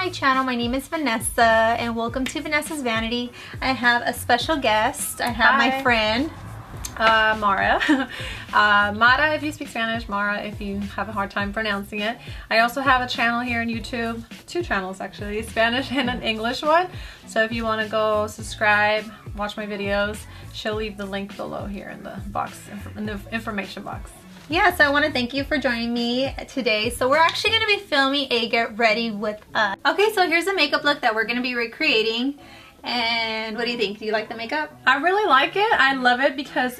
my channel. My name is Vanessa and welcome to Vanessa's Vanity. I have a special guest. I have my friend Mara. Mara if you speak Spanish, Mara if you have a hard time pronouncing it. I also have a channel here on YouTube, 2 channels actually, Spanish and an English one. So if you want to go subscribe, watch my videos, she'll leave the link below here in the box, in the information box. Yeah, so I want to thank you for joining me today. So we're actually going to be filming a get ready with us. Okay, so here's a makeup look that we're going to be recreating. And what do you think? Do you like the makeup? I really like it. I love it because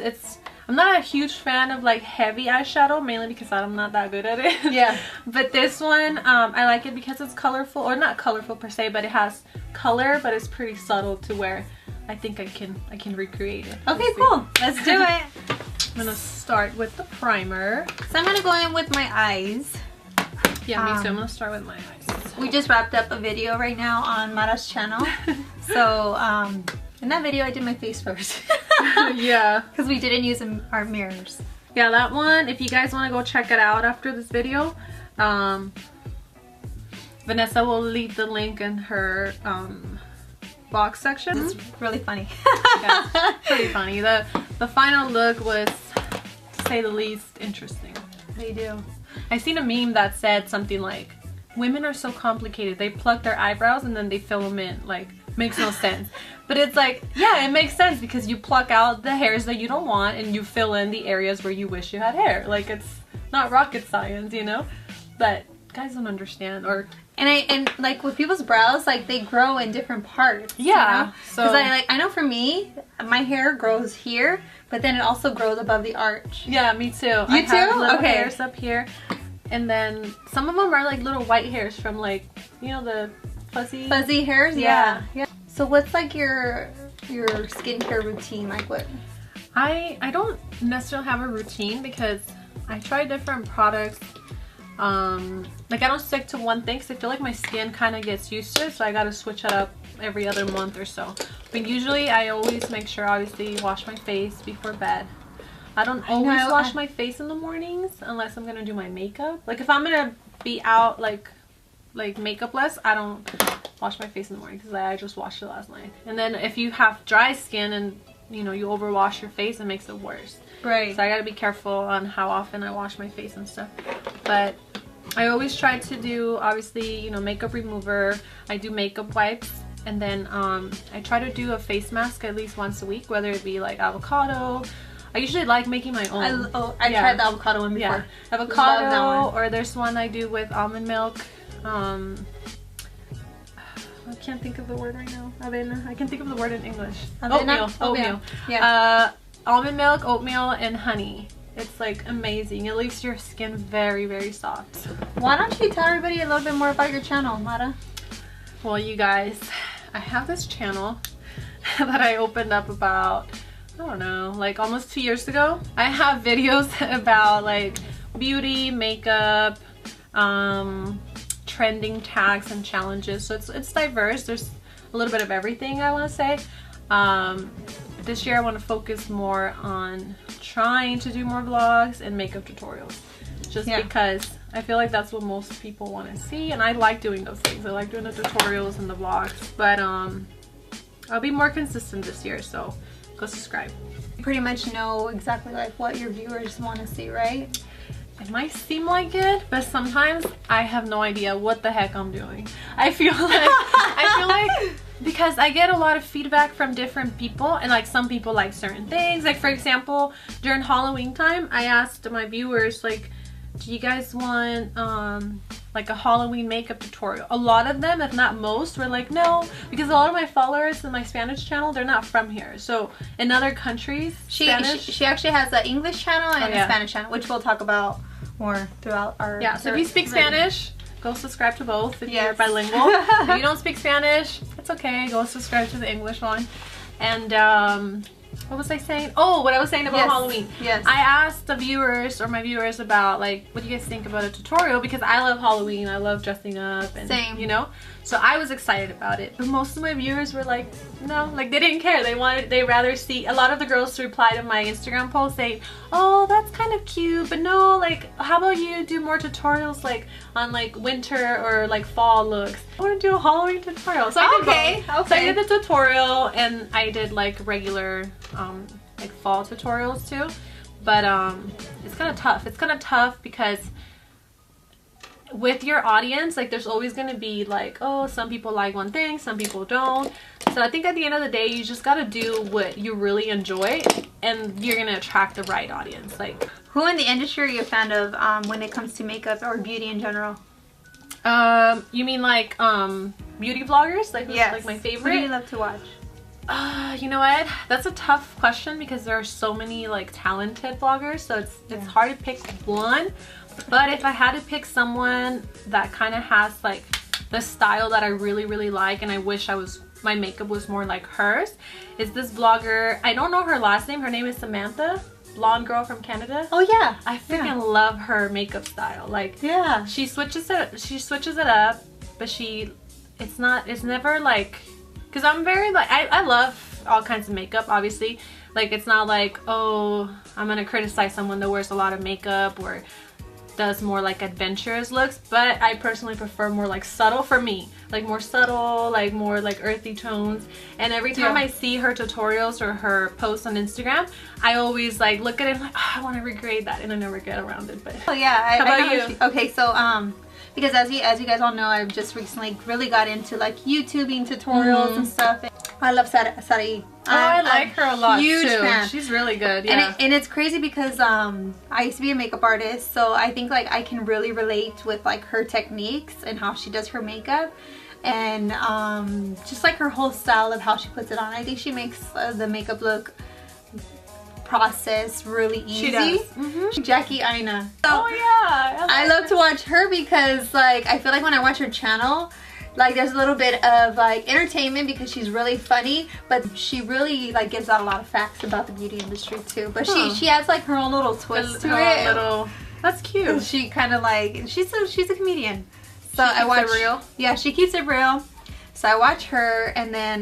I'm not a huge fan of like heavy eyeshadow, mainly because I'm not that good at it. Yeah. But this one, I like it because it's colorful, or not colorful per se, but it has color, but it's pretty subtle to where I think I can recreate it. Okay, cool. Let's do it. I'm gonna start with the primer. So I'm gonna go in with my eyes. Yeah, me too. I'm gonna start with my eyes. We just wrapped up a video right now on Mara's channel. So in that video I did my face first. Yeah. Because we didn't use our mirrors. Yeah, that one, if you guys want to go check it out after this video, Vanessa will leave the link in her box section. It's really funny. Yeah, it's pretty funny. The final look was, to say the least, interesting. They do. I seen a meme that said something like, women are so complicated. They pluck their eyebrows and then they fill them in. Like, makes no sense. But it's like, yeah, it makes sense because you pluck out the hairs that you don't want and you fill in the areas where you wish you had hair. Like, it's not rocket science, you know? But guys don't understand. Or and like with people's brows, like they grow in different parts. Yeah. You know? So I know for me, my hair grows here, but then it also grows above the arch. Yeah, me too. You too? Have little okay. hairs up here, and then some of them are like little white hairs from like, you know, the fuzzy hairs. Yeah. Yeah. So what's like your skincare routine? Like what? I don't necessarily have a routine because I try different products. Like I don't stick to one thing because I feel like my skin kind of gets used to it, so I gotta switch it up every other month or so. But usually I always make sure, obviously, wash my face before bed. I don't always wash my face in the mornings unless I'm gonna do my makeup. Like if I'm gonna be out like makeupless, I don't wash my face in the morning because I just washed it last night. And then if you have dry skin and you know you overwash your face, it makes it worse. Right. So I gotta be careful on how often I wash my face and stuff. But I always try to do, obviously, you know, makeup remover. I do makeup wipes, and then I try to do a face mask at least once a week, whether it be like avocado. I usually like making my own. I tried the avocado one before. Yeah, avocado, or there's one I do with almond milk. I can't think of the word right now. Avena. I can think of the word in English. Oatmeal. Yeah. Almond milk, oatmeal, and honey. It's like amazing. It leaves your skin very, very soft. Why don't you tell everybody a little bit more about your channel, Mara? Well, you guys, I have this channel that I opened up about, I don't know, like almost 2 years ago. I have videos about like beauty, makeup, trending tags and challenges. So it's diverse. There's a little bit of everything, I want to say. This year I want to focus more on trying to do more vlogs and makeup tutorials, just because I feel like that's what most people want to see, and I like doing those things. I like doing the tutorials and the vlogs, but I'll be more consistent this year, so go subscribe. You pretty much know exactly like what your viewers want to see, right? It might seem like it, but sometimes I have no idea what the heck I'm doing. I feel like because I get a lot of feedback from different people, and like some people like certain things. Like for example, during Halloween time, I asked my viewers like, do you guys want like a Halloween makeup tutorial? A lot of them, if not most, were like no, because a lot of my followers in my Spanish channel, they're not from here. So in other countries, she actually has an English channel and a Spanish channel, which we'll talk about more throughout our so if you speak Spanish, go subscribe to both if you're bilingual. If you don't speak Spanish, it's okay, go subscribe to the English one. And what was I saying? Oh, what I was saying about Halloween. Yes. I asked the viewers, or my viewers, about like, what do you guys think about a tutorial? Because I love Halloween. I love dressing up and Same. you know. So I was excited about it. But most of my viewers were like, no, like they didn't care. They rather see, a lot of the girls reply to my Instagram post saying, oh, that's kind of cute, but no, like how about you do more tutorials like on like winter or like fall looks. I want to do a Halloween tutorial. So I did both. So I did the tutorial and I did like regular like fall tutorials too. But it's kind of tough. It's kind of tough because with your audience, like there's always going to be like, oh, some people like one thing, some people don't. So I think at the end of the day, you just got to do what you really enjoy and you're going to attract the right audience. Like, who in the industry are you a fan of when it comes to makeup or beauty in general? You mean like beauty vloggers? Like, yes. Like my favorite? Who do you love to watch? You know what? That's a tough question because there are so many like talented vloggers, so it's hard to pick one. But if I had to pick someone that kind of has like the style that I really like and I wish my makeup was more like hers, is this vlogger. I don't know her last name. Her name is Samantha, blonde girl from Canada. Oh yeah, I freaking love her makeup style. Like, yeah, she switches it up, but it's never like, because I'm very like, I love all kinds of makeup, obviously. Like, it's not like, oh, I'm gonna criticize someone that wears a lot of makeup or does more like adventurous looks, but I personally prefer more like subtle, for me, like more subtle, like more like earthy tones. And every time I see her tutorials or her posts on Instagram, I always like look at it and like, oh, I want to recreate that, and I never get around it. But oh yeah, how about you? Okay, so because as you guys all know, I've just recently really got into like YouTubing tutorials and stuff. I love Sarai. Oh, I like her a lot huge too. Fan. She's really good. Yeah. And it's crazy because I used to be a makeup artist, so I think like I can really relate with like her techniques and how she does her makeup, and just like her whole style of how she puts it on. I think she makes the makeup look process really easy. She does. Jackie Aina. So oh yeah. I love to watch her because like I feel like when I watch her channel, like there's a little bit of like entertainment because she's really funny, but she really like gives out a lot of facts about the beauty industry too. But she has like her own little twist to it. That's cute. She kind of like she's a comedian. So I watch it real. Yeah, she keeps it real. So I watch her, and then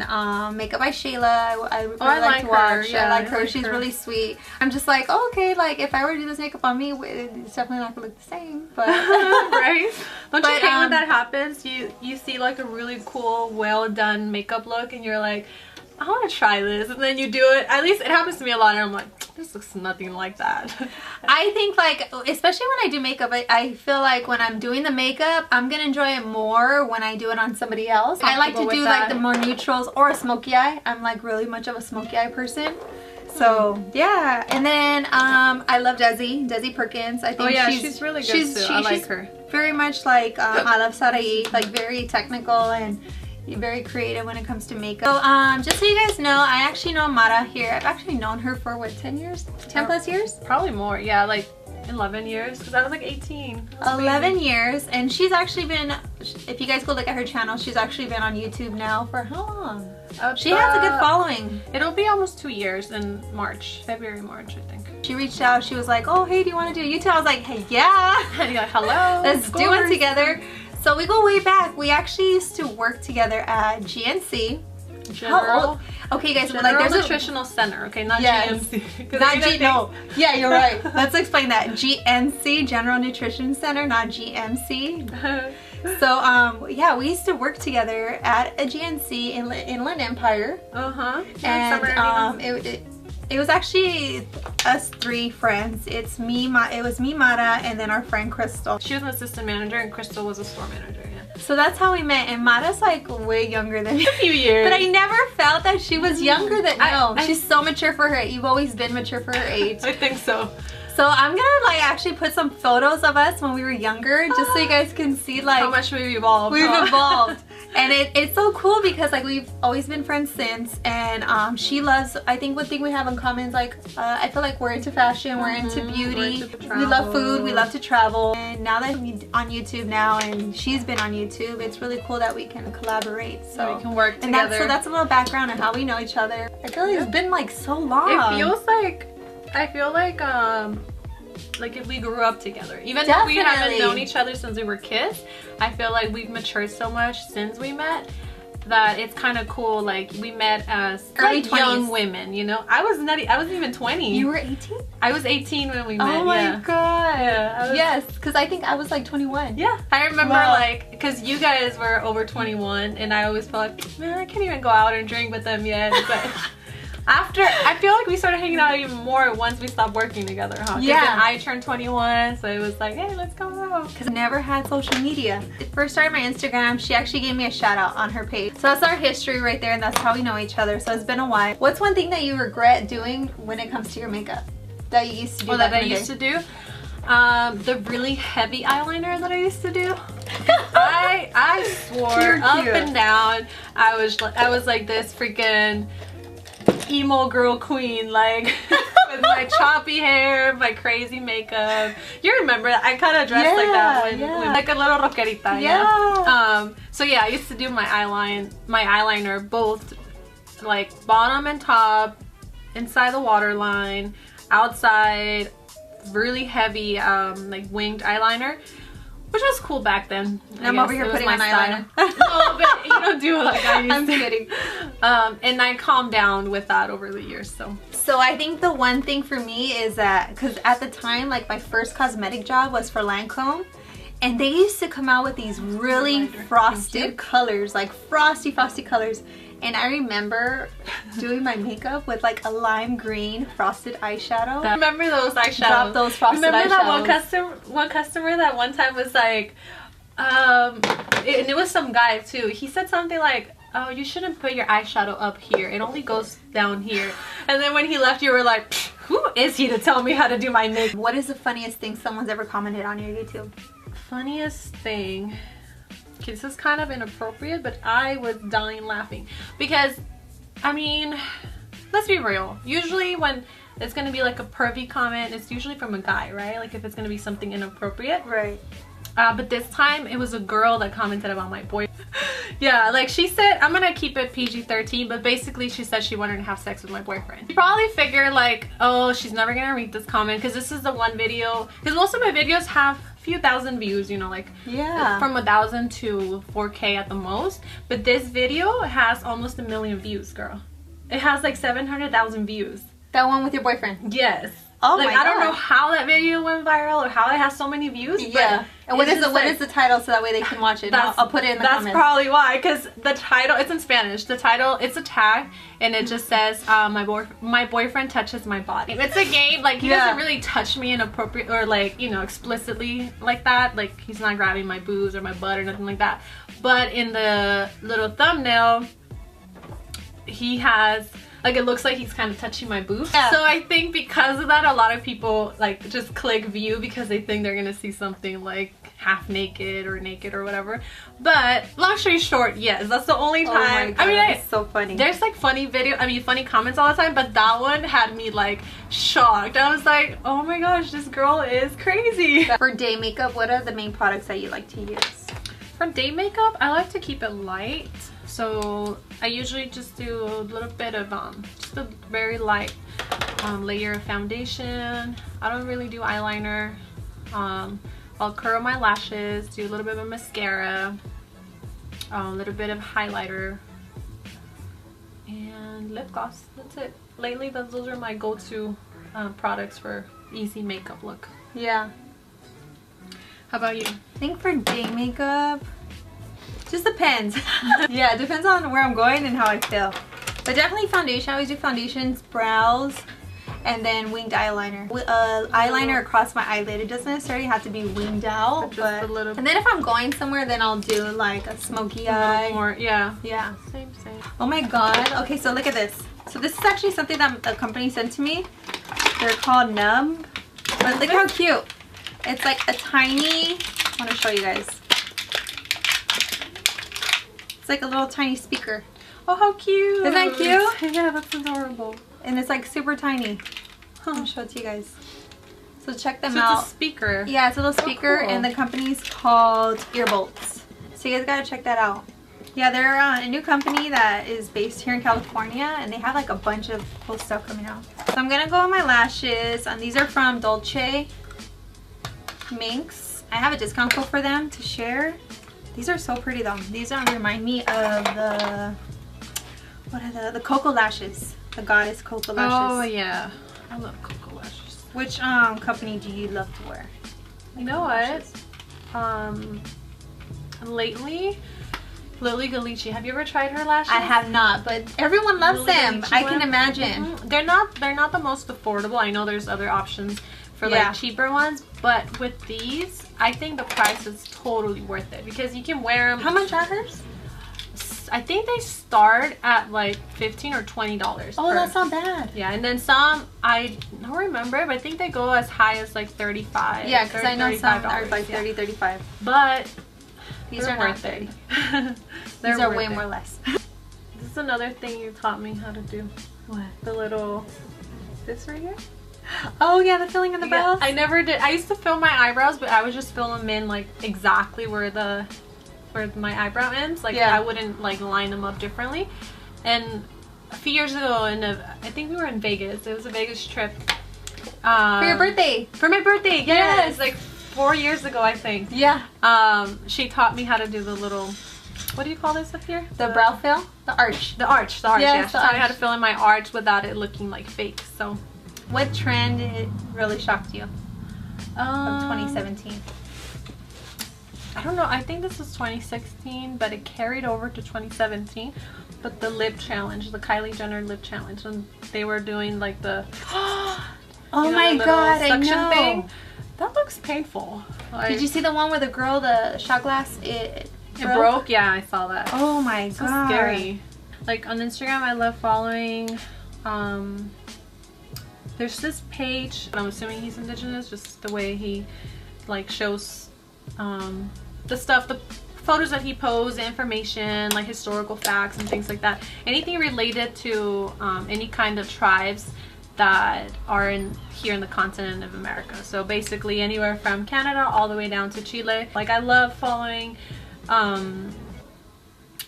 Makeup by Shayla. I really like to watch. Yeah, I like her. She's really sweet. I'm just like, oh, okay, like if I were to do this makeup on me, it's definitely not gonna look the same. But right? Don't you hate when that happens? You see like a really cool, well done makeup look, and you're like, I want to try this, and then you do it. At least it happens to me a lot, and I'm like, this looks nothing like that. I think like, especially when I do makeup, I feel like when I'm doing the makeup, I'm gonna enjoy it more when I do it on somebody else. I like to do like the more neutrals or a smoky eye. I'm like really much of a smoky eye person. So yeah, and then I love Desi Perkins. I think she's really good too. I like her. Very much like I love Sarai, like very technical and very creative when it comes to makeup. So just so you guys know, I actually know Mara here. I've actually known her for what, 10 years? 10 plus years? Probably more, yeah, like 11 years, because I was like 18. 11 years, and she's actually been, if you guys go look at her channel, she's actually been on YouTube now for how long? She has a good following. It'll be almost 2 years in March, February, March, I think. She reached out, she was like, oh, hey, do you want to do a YouTube? I was like, hey, yeah. And you're like, hello. Let's do it together. So we go way back. We actually used to work together at GNC. Okay, guys. General like, there's Nutritional Center. Okay, not GNC. Not no. Yeah, you're right. Let's explain that. GNC, General Nutrition Center, not GMC. So yeah, we used to work together at a GNC in Inland Empire. And it was actually us three friends. It was me, Mara, and then our friend Crystal. She was an assistant manager and Crystal was a store manager, yeah. So that's how we met, and Mara's like way younger than me. A few years. But I never felt that she was younger than me. She's so mature for her. You've always been mature for her age. I think so. So I'm gonna like actually put some photos of us when we were younger, just so you guys can see like how much we've evolved. We've evolved. And it's so cool because like we've always been friends since, and she loves, I think one thing we have in common is like I feel like we're into fashion, we're into beauty, we love food, we love to travel. And now that we're on YouTube now, and she's been on YouTube, it's really cool that we can collaborate. So we can work together. And that's a little background on how we know each other. I feel like it's been like so long. It feels like, I feel like like if we grew up together. Even if we haven't known each other since we were kids, I feel like we've matured so much since we met that it's kind of cool. Like we met as like young women, you know. I wasn't even 20. You were 18? I was 18 when we met. Oh my god. Yeah, yes, because I think I was like 21. Yeah, I remember like because you guys were over 21 and I always felt like, man, I can't even go out and drink with them yet. But after, I feel like we started hanging out even more once we stopped working together, huh? Yeah. Then I turned 21, so it was like, hey, let's go out. Because I never had social media. First started my Instagram, she actually gave me a shout out on her page. So that's our history right there, and that's how we know each other. So it's been a while. What's one thing that you regret doing when it comes to your makeup that you used to do? Oh, that I used to do? The really heavy eyeliner that I used to do. I swore up and down I was like this freaking emo girl queen, like with my choppy hair, my crazy makeup. You remember I kind of dressed like that when like a little rockerita. Yeah. So yeah, I used to do my eyeliner both like bottom and top, inside the waterline, outside, really heavy like winged eyeliner, which was cool back then. I'm over here putting on eyeliner. No, but you don't do it like I used to. I'm kidding. And I calmed down with that over the years. So I think the one thing for me is that, because at the time, like my first cosmetic job was for Lancome, and they used to come out with these really frosted colors, like frosty colors. And I remember doing my makeup with like a lime green frosted eyeshadow. Remember those eyeshadows? Drop those frosted remember eyeshadows. That one customer that one time was like, and it was some guy too. He said something like, oh, you shouldn't put your eyeshadow up here. It only goes down here. And then when he left, you were like, who is he to tell me how to do my makeup? What is the funniest thing someone's ever commented on your YouTube? Funniest thing? Okay, this is kind of inappropriate, but I was dying laughing because, I mean, let's be real. Usually when it's going to be like a pervy comment, it's usually from a guy, right? Like if it's going to be something inappropriate. Right. But this time it was a girl that commented about my boy. Yeah, like she said, I'm gonna keep it PG-13, but basically she said she wanted to have sex with my boyfriend. You probably figured like, oh, she's never gonna read this comment because this is the one video, because most of my videos have a few thousand views, you know, like from 1,000 to 4K at the most. But this video has almost 1 million views, girl. It has like 700,000 views. That one with your boyfriend? Yes. Oh like, my God. I don't know how that video went viral or how it has so many views. Yeah. And what is the title so that way they can watch it? I'll put it in the comments. That's probably why, because the title, it's in Spanish. The title, it's a tag, and it just says, my boyfriend touches my body. It's a game, like he doesn't really touch me inappropriate or like, you know, explicitly like that. Like he's not grabbing my boobs or my butt or nothing like that. But in the little thumbnail, he has, like, it looks like he's kind of touching my boobs. Yeah. So I think because of that, a lot of people like just click view because they think they're gonna see something like half naked or naked or whatever. But long story short, yes, that's the only time. Oh my God, I mean, it's so funny. There's like funny comments all the time, but that one had me like shocked. I was like, oh my gosh, this girl is crazy. For day makeup, what are the main products that you like to use? For day makeup, I like to keep it light. So I usually just do a little bit of just a very light layer of foundation. I don't really do eyeliner. I'll curl my lashes, do a little bit of mascara, a little bit of highlighter, and lip gloss. That's it. Lately, those are my go-to products for easy makeup look. Yeah. How about you? I think for day makeup, just depends. Yeah, it depends on where I'm going and how I feel. But definitely foundation. I always do foundations, brows, and then winged eyeliner. Eyeliner across my eyelid. It doesn't necessarily have to be winged out, but a little. And then if I'm going somewhere, then I'll do like a smoky eye. More, yeah. Yeah. Same. Oh my God. Okay, so look at this. So this is actually something that a company sent to me. They're called Numb. But look how cute. It's like a tiny, I want to show you guys. It's like a little tiny speaker. Oh, how cute. Isn't that cute? Yeah, that's adorable. And it's like super tiny. I'll show it to you guys. So check them so out. It's a speaker. Yeah, it's a little speaker, cool. And the company's called Earbolts. So you guys gotta check that out. Yeah, they're a new company that is based here in California, and they have like a bunch of cool stuff coming out. So I'm gonna go on my lashes, and these are from Dolce. Minx. I have a discount code for them to share. These are so pretty though. These remind me of the, what are the Cocoa Lashes. The Goddess Cocoa Lashes. Oh yeah, I love Cocoa Lashes. Which company do you love to wear? You know what? Lately, Lily Galici. Have you ever tried her lashes? I have not, but everyone loves Lily them. Galici I can imagine. They're not the most affordable. I know there's other options for like cheaper ones, but with these, I think the price is totally worth it because you can wear them. How much are hers? I think they start at like $15 or $20. Oh, that's not bad. Yeah, and then some, I don't remember, but I think they go as high as like $35. Yeah, because I know some are like $30, $35. But these are worth not it. These are way more less. This is another thing you taught me how to do. What? The little, this right here. Oh yeah, the filling in the brows. I never did. I used to fill my eyebrows, but I would just fill them in like exactly where my eyebrow ends. Like I wouldn't like line them up differently. And a few years ago, I think we were in Vegas. It was a Vegas trip. For your birthday. For my birthday, yes. Like 4 years ago, I think. Yeah. She taught me how to do the little, what do you call this up here? The brow fill? The arch. The arch. Yes, She taught me how to fill in my arch without it looking like fake. So, what trend really shocked you of 2017? I don't know. I think this was 2016, but it carried over to 2017. But the lip challenge, the Kylie Jenner lip challenge, and they were doing like the oh my god, I know. Thing. That looks painful. Like, did you see the one where the girl, the shot glass, it broke? Yeah, I saw that. Oh my god. So scary. Like on Instagram, I love following. There's this page. I'm assuming he's indigenous, just the way he like shows the stuff, the photos that he posts, the information, like historical facts and things like that. Anything related to any kind of tribes that are here in the continent of America. So basically anywhere from Canada all the way down to Chile. Like I love following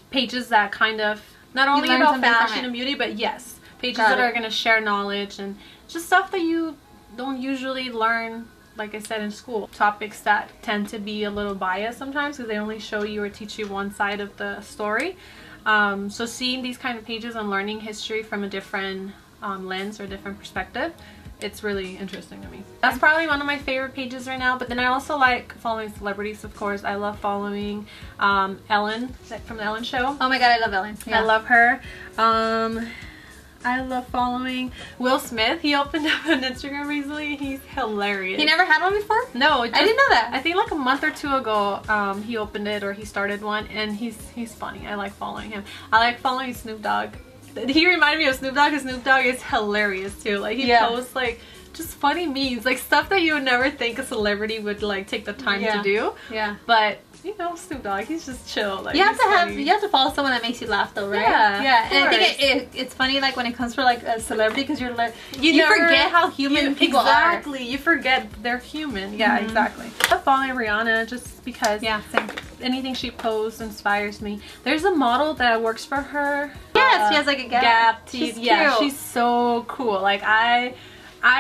pages that kind of not only about fashion and beauty, but yes, pages that are going to share knowledge and just stuff that you don't usually learn, like I said, in school. Topics that tend to be a little biased sometimes because they only show you or teach you one side of the story. So seeing these kind of pages and learning history from a different lens or different perspective, it's really interesting to me. That's probably one of my favorite pages right now. But then I also like following celebrities, of course. I love following Ellen from the Ellen Show. Oh my god, I love Ellen. Yeah. I love her. I love following Will Smith. He opened up an Instagram recently. He's hilarious. He never had one before? No, I didn't know that. I think like a month or two ago, he opened it or he started one, and he's funny. I like following him. I like following Snoop Dogg. He reminded me of Snoop Dogg because Snoop Dogg is hilarious too. Like he posts like just funny memes, like stuff that you would never think a celebrity would like take the time to do. Yeah. But you know, Snoop Dogg, he's just chill. Like you have to follow someone that makes you laugh though, right? Yeah. Yeah. And I think it's funny like when it comes for like a celebrity because you're like you forget how human people are. Exactly. You forget they're human. Yeah, exactly. I'm following Rihanna just because same. Anything she posts inspires me. There's a model that works for her. Yes, she has like a Gap teeth. She's yeah, cute. She's so cool. Like I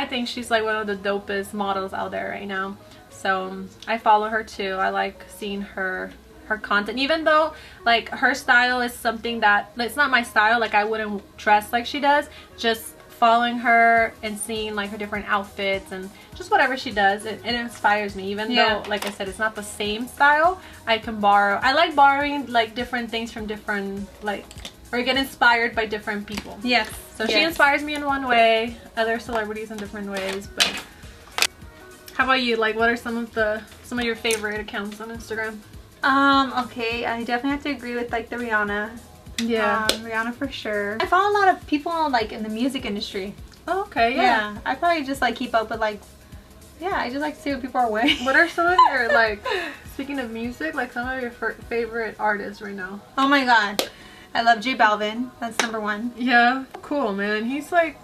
think she's like one of the dopest models out there right now. So I follow her too. I like seeing her content, even though like her style is something that it's not my style. Like I wouldn't dress like she does. Just following her and seeing like her different outfits and just whatever she does, it inspires me. Even though, like I said, it's not the same style, I can borrow. I like borrowing like different things from different or get inspired by different people. Yes. So she inspires me in one way, other celebrities in different ways. But how about you? Like, what are some of your favorite accounts on Instagram? Okay, I definitely have to agree with like the Rihanna. Yeah. Rihanna for sure. I follow a lot of people like in the music industry. Oh, okay, yeah. I probably just like keep up with like, I just like to see what people are wearing. What are some of your like, speaking of music, like some of your favorite artists right now? Oh my god. I love J Balvin. That's number one. Yeah. Cool, man. He's like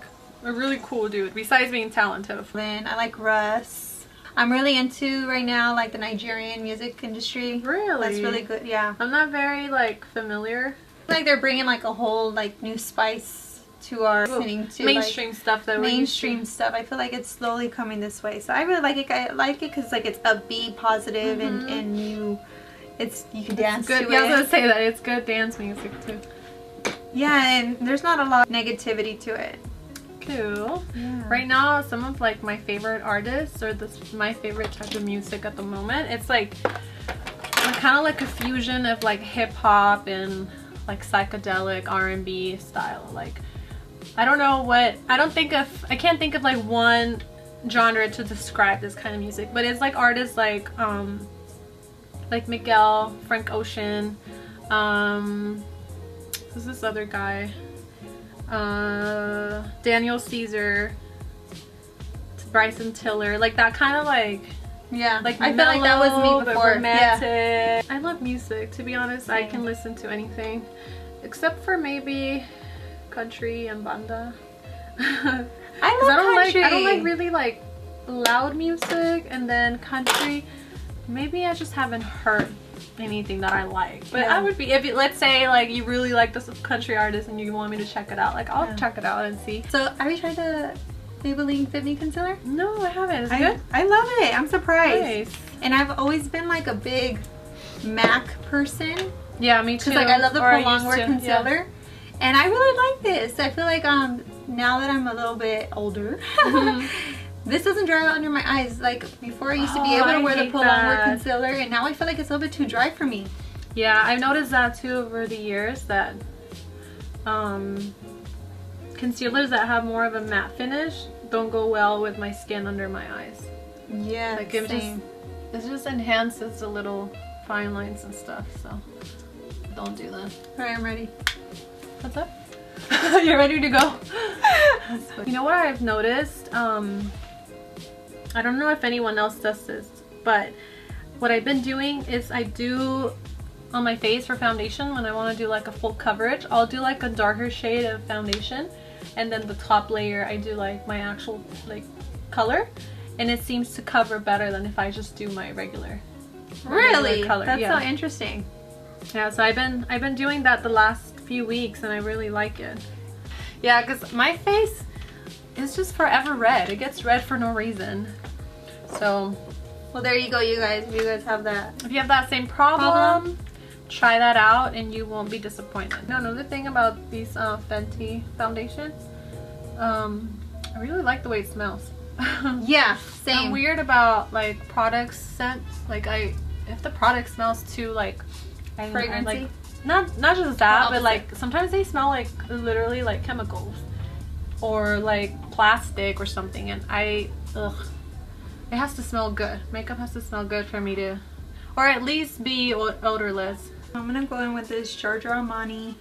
a really cool dude, besides being talented. Then I like Russ. I'm really into right now like the Nigerian music industry. Really? That's really good, yeah. I'm not very like familiar. Like they're bringing like a whole like new spice to our listening to mainstream stuff that mainstream stuff. I feel like it's slowly coming this way, so I really like it. I like it because like it's upbeat, positive, and you can dance good. to Yeah, it. I was gonna say that it's good dance music too. Yeah, and there's not a lot of negativity to it. Cool. Yeah. Right now, some of like my favorite artists or my favorite type of music at the moment, it's like kind of like a fusion of like hip hop and like psychedelic R&B style. Like I don't know what, I can't think of like one genre to describe this kind of music, but it's like artists like Miguel, Frank Ocean, who's this other guy? Daniel Caesar, Bryson Tiller, like that kind of like, yeah, like I feel like that was me before. Romantic. Yeah. I love music, to be honest. I can listen to anything except for maybe country and banda. I don't like really like loud music, and then country, maybe I just haven't heard anything that I like. But I would be, if let's say like you really like this country artist and you want me to check it out, like I'll check it out and see. So have you tried the Maybelline Fit Me concealer? No, I haven't. Is it good? I love it. I'm surprised. Nice. And I've always been like a big MAC person. Yeah, me too. Because like I love the prolonged wear concealer. Yeah. And I really like this. I feel like now that I'm a little bit older, this doesn't dry out under my eyes. Like before I used to be able to wear the prolonged wear concealer, and now I feel like it's a little bit too dry for me. Yeah, I've noticed that too over the years, that concealers that have more of a matte finish don't go well with my skin under my eyes. Yeah, like it just enhances the little fine lines and stuff, so don't do that. Alright, I'm ready. What's up? You're ready to go? You know what I've noticed? I don't know if anyone else does this, but what I've been doing is I do on my face for foundation, when I want to do like a full coverage, I'll do like a darker shade of foundation, and then the top layer I do like my actual like color, and it seems to cover better than if I just do my regular color. That's so interesting. Yeah, so I've been doing that the last few weeks, and I really like it. Yeah, because my face is just forever red. It gets red for no reason. So, well, there you go, you guys. If you guys have that, if you have that same problem, try that out and you won't be disappointed. Now, another thing about these Fenty Foundations, I really like the way it smells. Yeah, same. I'm weird about like product scents. Like if the product smells too like fragrancy. Like not just that, but like sometimes they smell like literally like chemicals or like plastic or something, and it has to smell good. Makeup has to smell good for me to, or at least be odorless. I'm gonna go in with this Giorgio Armani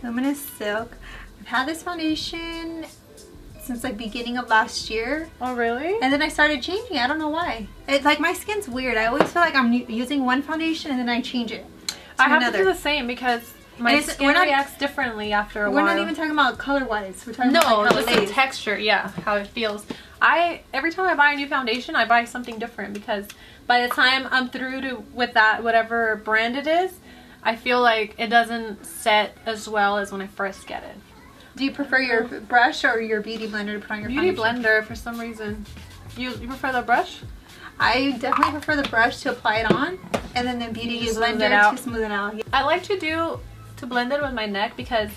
Luminous Silk. I've had this foundation since like beginning of last year. Oh really? And then I started changing it. I don't know why. It's like my skin's weird. I always feel like I'm using one foundation and then I change it. I have to do the same because my skin reacts differently after a while. We're not even talking about color wise. We're talking about just the texture. Yeah, how it feels. Every time I buy a new foundation, I buy something different, because by the time I'm through with that, whatever brand it is, I feel like it doesn't set as well as when I first get it. Do you prefer your brush or your beauty blender to put on your foundation? Beauty blender for some reason. You prefer the brush? I definitely prefer the brush to apply it on, and then the beauty blender to smooth it out. Yeah. I like to blend it with my neck, because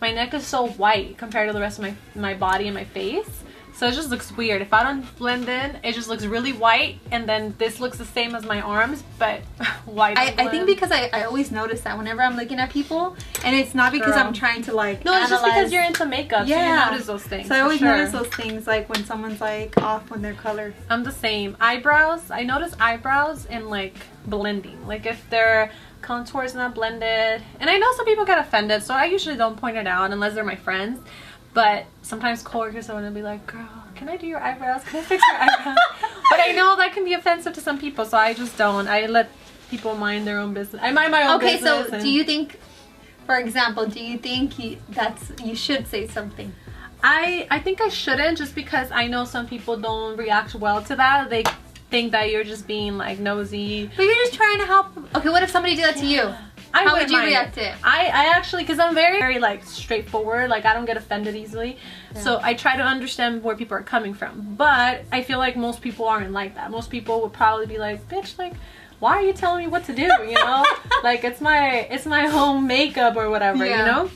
my neck is so white compared to the rest of my body and my face. So it just looks weird. If I don't blend in, it just looks really white, and then this looks the same as my arms, but white. I think because I always notice that whenever I'm looking at people, and it's not because I'm trying to like analyze. It's just because you're into makeup, so you notice those things. So I always notice those things, like when someone's like off on their color. I'm the same. Eyebrows, I notice eyebrows in like blending. Like if their contours not blended, and I know some people get offended, so I usually don't point it out unless they're my friends. But sometimes coworkers are going to be like, girl, can I do your eyebrows? Can I fix your eyebrows? But I know that can be offensive to some people, so I just don't. I let people mind their own business. I mind my own business. Okay, so do you think, for example, do you think you should say something? I think I shouldn't, just because I know some people don't react well to that. They think that you're just being like nosy. But you're just trying to help. Okay, what if somebody did that to you? How would you react to it? I actually, because I'm very like straightforward, like I don't get offended easily. Yeah. So I try to understand where people are coming from. But I feel like most people aren't like that. Most people would probably be like, bitch, like, why are you telling me what to do, you know? Like, it's my home makeup or whatever, you know?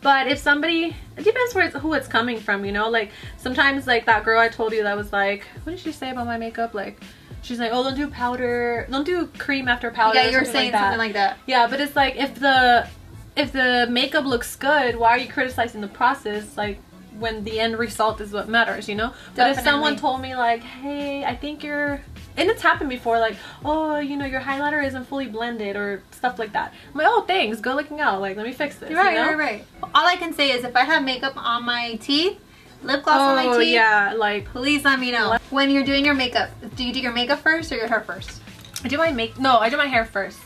But if somebody, it depends who it's coming from, you know? Like, sometimes, like, that girl I told you that was like, what did she say about my makeup? Like, she's like, oh, don't do powder, don't do cream after powder. Yeah, you were saying something like that. Yeah, but it's like, if the makeup looks good, why are you criticizing the process? Like, when the end result is what matters, you know? Definitely. But if someone told me like, hey, I think you're, and it's happened before, like, oh, you know, your highlighter isn't fully blended or stuff like that. I'm like, oh, thanks, good looking out. Like, let me fix this. Right, you know? right. All I can say is if I have makeup on my teeth, lip gloss on my teeth, yeah, like, please let me know. When you're doing your makeup, do you do your makeup first or your hair first? I do my hair first.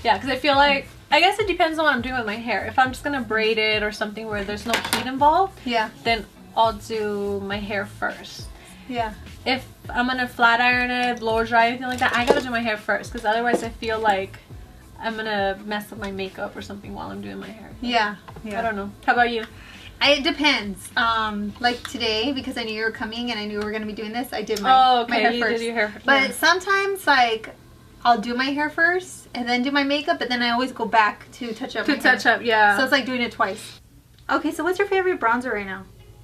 Yeah, because I feel like, I guess it depends on what I'm doing with my hair. If I'm just gonna braid it or something where there's no heat involved, yeah, then I'll do my hair first. Yeah. If I'm gonna flat iron it, blow dry, anything like that, I gotta do my hair first, because otherwise I feel like I'm gonna mess up my makeup or something while I'm doing my hair. Yeah. I don't know. How about you? It depends. Like today, because I knew you were coming and I knew we were gonna be doing this, I did my hair first. Did your hair first. But sometimes, like, I'll do my hair first and then do my makeup, but then I always go back to touch up. Yeah. So it's like doing it twice. Okay, so what's your favorite bronzer right now?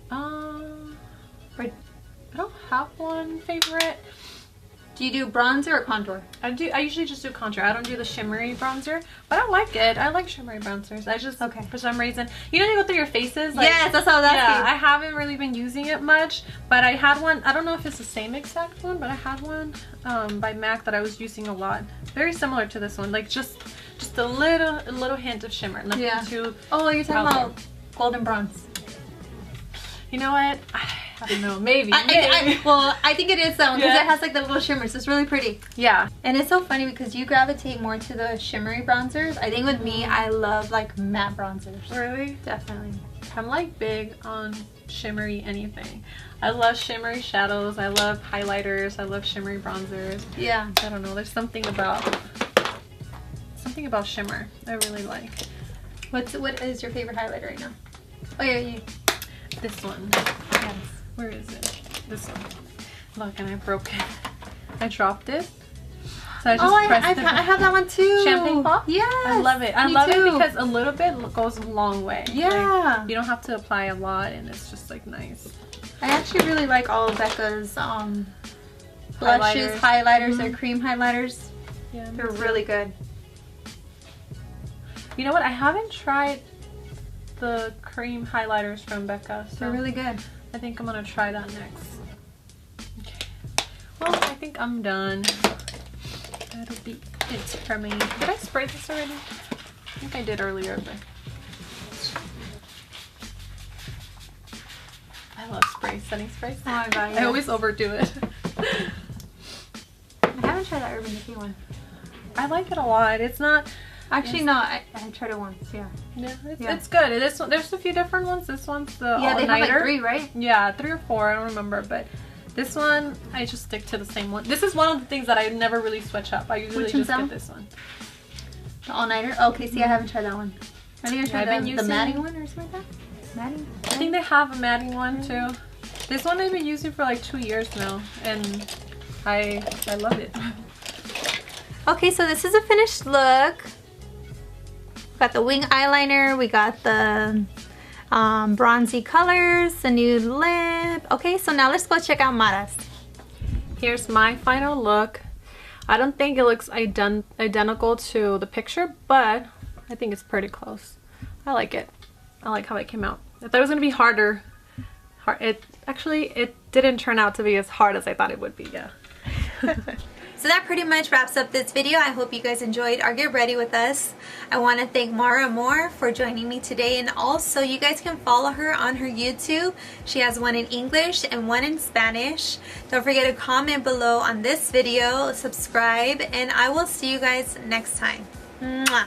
I don't have one favorite. Do you do bronzer or contour? I usually just do contour. I don't do the shimmery bronzer, but I like it. I like shimmery bronzers. I just, for some reason, you know, you go through your faces. Like, yes, that's how that's. Yeah, I haven't really been using it much, but I had one. I don't know if it's the same exact one, but I had one by MAC that I was using a lot. Very similar to this one, like just a little hint of shimmer. Nothing too. Oh, you're talking about golden bronze. You know what? I don't know, maybe. Well, I think it is that one because it has like the little shimmers. It's really pretty. Yeah. And it's so funny because you gravitate more to the shimmery bronzers. I think with me, I love like matte bronzers. Really? Definitely. I'm like big on shimmery anything. I love shimmery shadows. I love highlighters. I love shimmery bronzers. Yeah. I don't know. There's something about shimmer I really like. What is your favorite highlighter right now? Oh yeah, you. This one. Yes. Where is it? This one. Look, and I broke it. I dropped it. So I just pressed it. I have that one too. Champagne pop? Yes. I love it. I love it because a little bit goes a long way. Yeah. Like, you don't have to apply a lot and it's just like nice. I actually really like all of Becca's blushes, highlighters, or cream highlighters. Yeah. They're really good. You know what? I haven't tried the cream highlighters from Becca. So they're really good. I think I'm gonna try that next. Okay. Well, I think I'm done. That'll be it for me. Did I spray this already? I think I did earlier, but I love spray, setting sprays. Oh my god, yes. I always overdo it. I haven't tried that Urban Decay one. I like it a lot. It's not. Actually, no, I tried it once, It's good. There's a few different ones. This one's the all-nighter. They have like 3, right? Yeah, 3 or 4, I don't remember, but this one, I just stick to the same one. This is one of the things that I never really switch up. I usually just get this one. The all-nighter? Okay, see, I haven't tried that one. Are you gonna try the matting one or something like that? Matting? I think they have a matting one, too. This one I've been using for like 2 years now, and I love it. Okay, so this is a finished look. Got the wing eyeliner, we got the bronzy colors, the nude lip. Okay, so now let's go check out Mara's. Here's my final look. I don't think it looks identical to the picture, but I think it's pretty close. I like it. I like how it came out. I thought it was gonna be harder. It didn't turn out to be as hard as I thought it would be, yeah. So that pretty much wraps up this video. I hope you guys enjoyed our Get Ready With Us. I want to thank Mara More for joining me today, and also you guys can follow her on her YouTube. She has one in English and one in Spanish. Don't forget to comment below on this video, subscribe, and I will see you guys next time. Mwah.